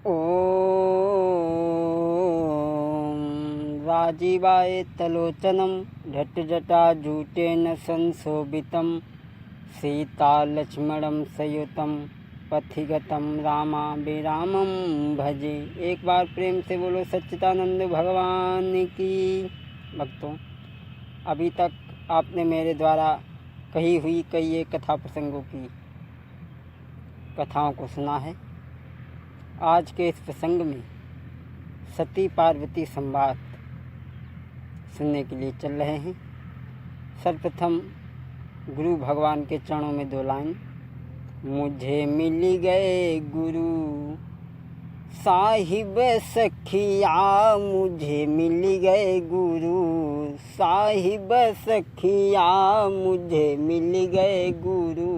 ॐ राजीवाय तलोचनं घटजटाजूटेन संशोभितं सीतालक्ष्मणं संयुतं पथिगतं रामाभिरामं भजे। एक बार प्रेम से बोलो सच्चिदानंद भगवान की। भक्तों, अभी तक आपने मेरे द्वारा कही हुई कई एक कथा प्रसंगों की कथाओं को सुना है। आज के इस प्रसंग में सती पार्वती संवाद सुनने के लिए चल रहे हैं। सर्वप्रथम गुरु भगवान के चरणों में 2 लाइन। मुझे मिल गए गुरु साहिब सखिया, मुझे मिल गए गुरु साहिब सखिया, मुझे मिल गए गुरु।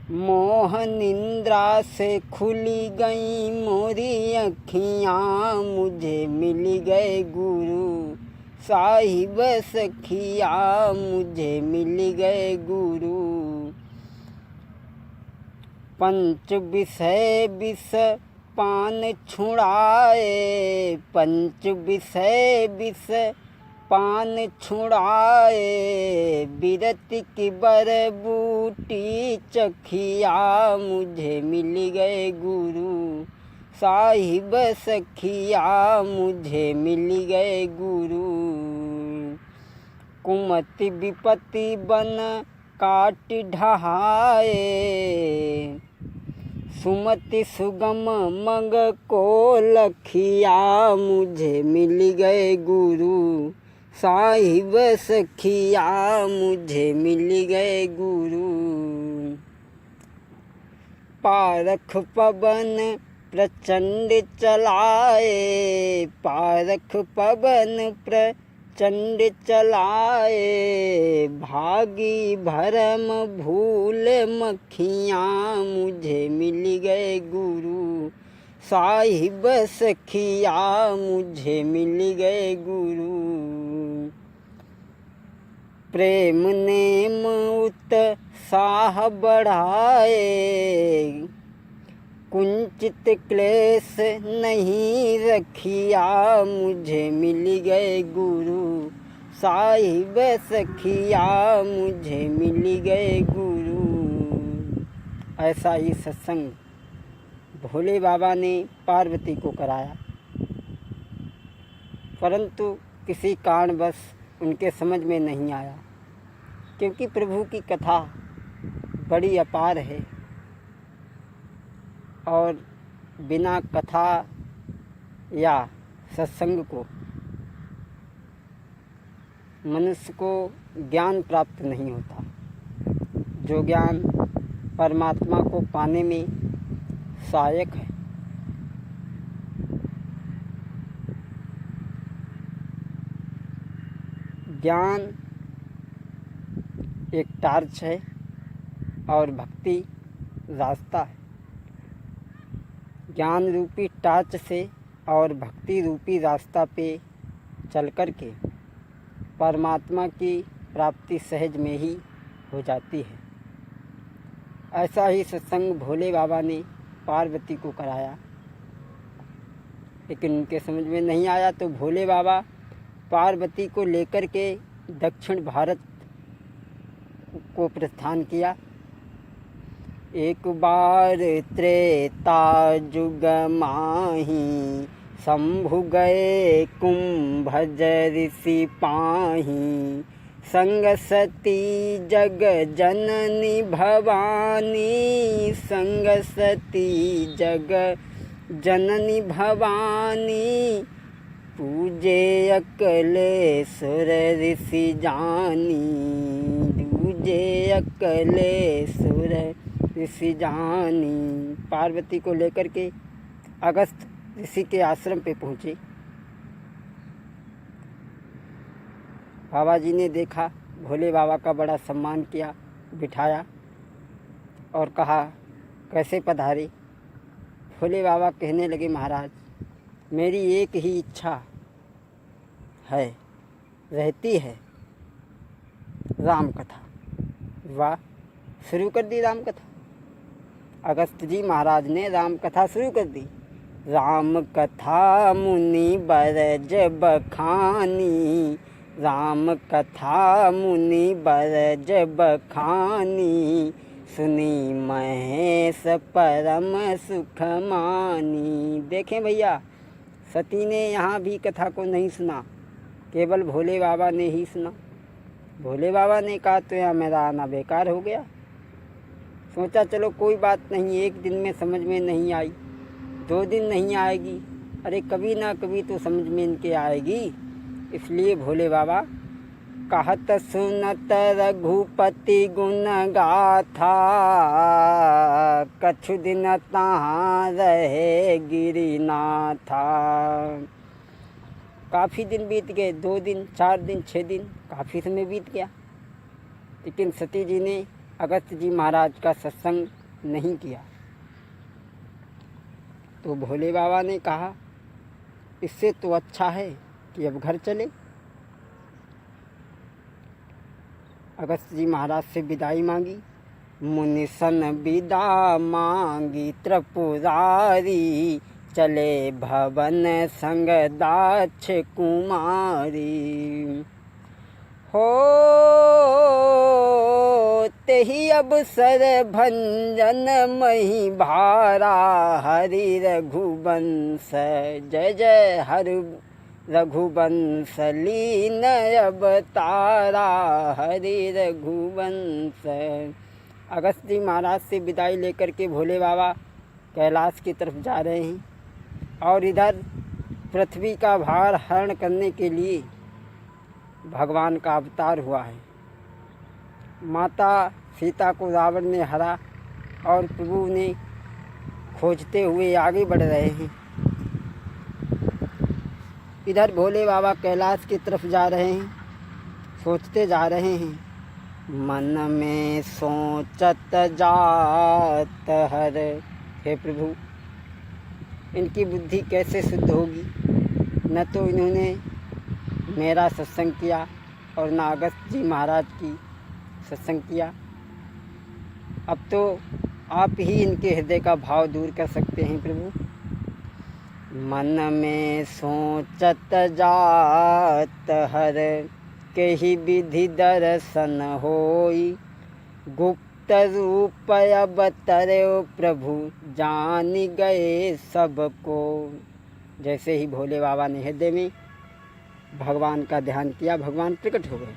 मोह निंद्रा से खुली गई मोरी अखियाँ, मुझे मिल गए गुरु साहिब सखिया, मुझे मिल गए गुरु। पंच विषय विष पान छुड़ाए, पंच विषय विष पान छुड़ाए, बिरति की बरबूटी चखिया, मुझे मिल गए गुरु साहिब सखिया, मुझे मिल गए गुरु। कुमति विपत्ति बन काट ढहाए, सुमति सुगम मंग को लखिया, मुझे मिल गए गुरु साहिब सखिया, मुझे मिल गए गुरु। पारख पवन प्रचंड चलाए, पारख पवन प्रचंड चलाए, भागी भरम भूल मखियाँ, मुझे मिल गए गुरु साहिब सखिया, मुझे मिल गए गुरु। प्रेम नेम उत्साह बढ़ाए, कुंचित क्लेश नहीं रखिया, मुझे मिल गए गुरु साहिब सखिया, मुझे मिल गए गुरु। ऐसा ही सत्संग भोले बाबा ने पार्वती को कराया, परंतु किसी कारणवश उनके समझ में नहीं आया, क्योंकि प्रभु की कथा बड़ी अपार है और बिना कथा या सत्संग को मनुष्य को ज्ञान प्राप्त नहीं होता। जो ज्ञान परमात्मा को पाने में सहायक है। ज्ञान एक टार्च है और भक्ति रास्ता है। ज्ञान रूपी टार्च से और भक्ति रूपी रास्ता पे चल कर के परमात्मा की प्राप्ति सहज में ही हो जाती है। ऐसा ही सत्संग भोले बाबा ने पार्वती को कराया, लेकिन उनके समझ में नहीं आया, तो भोले बाबा पार्वती को लेकर के दक्षिण भारत को प्रस्थान किया। एक बार त्रेता जुग माही, शंभु गए कुंभज ऋषि पाही, संग सती जग जननी भवानी, संग सती जग जननी भवानी, पूजे अकलेश्वर ऋषि जानी, पूजे अकलेश्वर ऋषि जानी। पार्वती को लेकर के अगस्त ऋषि के आश्रम पे पहुँचे। बाबा जी ने देखा, भोले बाबा का बड़ा सम्मान किया, बिठाया और कहा कैसे पधारे। भोले बाबा कहने लगे, महाराज मेरी एक ही इच्छा है, रहती है, राम कथा। वाह, शुरू कर दी राम कथा। अगस्त जी महाराज ने राम कथा शुरू कर दी। राम कथा मुनि बरज बखानी, राम कथा मुनि बरज बखानी, सुनी महेश परम सुख मानी। देखें भैया, सती ने यहाँ भी कथा को नहीं सुना, केवल भोले बाबा ने ही सुना। भोले बाबा ने कहा तो यहाँ मेरा आना बेकार हो गया। सोचा चलो कोई बात नहीं, एक दिन में समझ में नहीं आई, 2 दिन नहीं आएगी, अरे कभी ना कभी तो समझ में इनके आएगी। इसलिए भोले बाबा कहत सुनत रघुपति गुण गाथा, कछु दिन तहाँ रहे गिरिनाथा। काफ़ी दिन बीत गए, 2 दिन 4 दिन 6 दिन, काफ़ी समय बीत गया, लेकिन सती जी ने अगस्त जी महाराज का सत्संग नहीं किया। तो भोले बाबा ने कहा इससे तो अच्छा है कि अब घर चले। अगस्त जी महाराज से विदाई मांगी। मुनि सन विदा मांगी त्रिपुरारी, चले भवन संग दाक्ष कुमारी। हो तेहि अवसर भंजन मही भारा, हरि रघुवंश जय जय हरि रघुवंश लीन अवतारा, हरि रघुवंश। अगस्त जी महाराज से विदाई लेकर के भोले बाबा कैलाश की तरफ जा रहे हैं, और इधर पृथ्वी का भार हरण करने के लिए भगवान का अवतार हुआ है। माता सीता को रावण ने हरा और प्रभु ने खोजते हुए आगे बढ़ रहे हैं। इधर भोले बाबा कैलाश की तरफ जा रहे हैं, सोचते जा रहे हैं। मन में सोचत जात हर, हे प्रभु इनकी बुद्धि कैसे शुद्ध होगी, न तो इन्होंने मेरा सत्संग किया और न अगस्त जी महाराज की सत्संग किया। अब तो आप ही इनके हृदय का भाव दूर कर सकते हैं प्रभु। मन में सोचत जात हर, केहि विधि दर्शन होई, गुप्त रूप अवतरे प्रभु जान गए सबको। जैसे ही भोले बाबा ने हृदय में भगवान का ध्यान किया, भगवान प्रकट हो गए।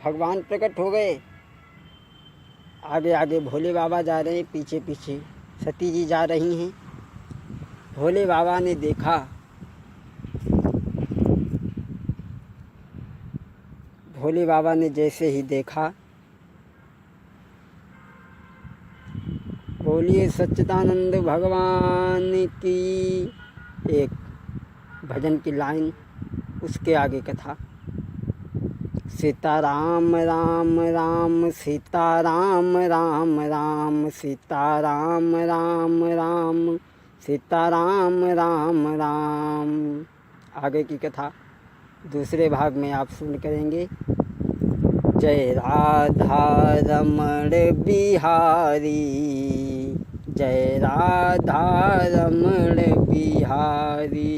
भगवान प्रकट हो गए। आगे आगे भोले बाबा जा रहे हैं, पीछे पीछे सती जी जा रही हैं। भोले बाबा ने देखा, भोले बाबा ने जैसे ही देखा, बोलिए सच्चिदानंद भगवान की। एक भजन की लाइन, उसके आगे कथा। सीता राम राम राम, सीता राम राम राम, सीता राम राम राम, सीता राम राम राम। आगे की कथा दूसरे भाग में आप सुन करेंगे। जय राधा रमण बिहारी, जय राधा रमण बिहारी।